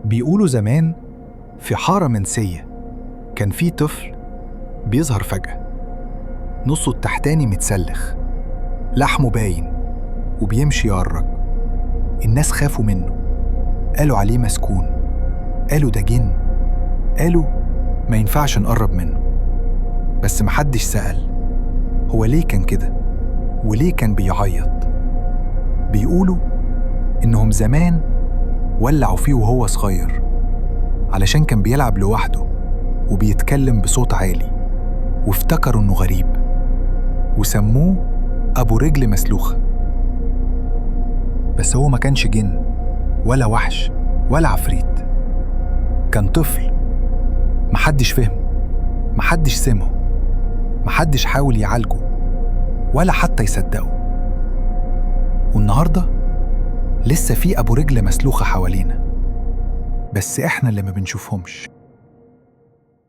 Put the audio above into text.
بيقولوا زمان في حارة منسية كان في طفل بيظهر فجأة، نصه التحتاني متسلخ، لحمه باين وبيمشي يهرج. الناس خافوا منه، قالوا عليه مسكون، قالوا ده جن، قالوا ما ينفعش نقرب منه. بس محدش سأل هو ليه كان كده وليه كان بيعيط. بيقولوا إنهم زمان ولعوا فيه وهو صغير علشان كان بيلعب لوحده وبيتكلم بصوت عالي، وافتكروا إنه غريب وسموه أبو رجل مسلوخة. بس هو ما كانش جن ولا وحش ولا عفريت، كان طفل محدش فهمه، محدش سمعه، محدش حاول يعالجه ولا حتى يصدقه. والنهاردة لسه في أبو رجل مسلوخة حوالينا، بس إحنا اللي ما بنشوفهمش.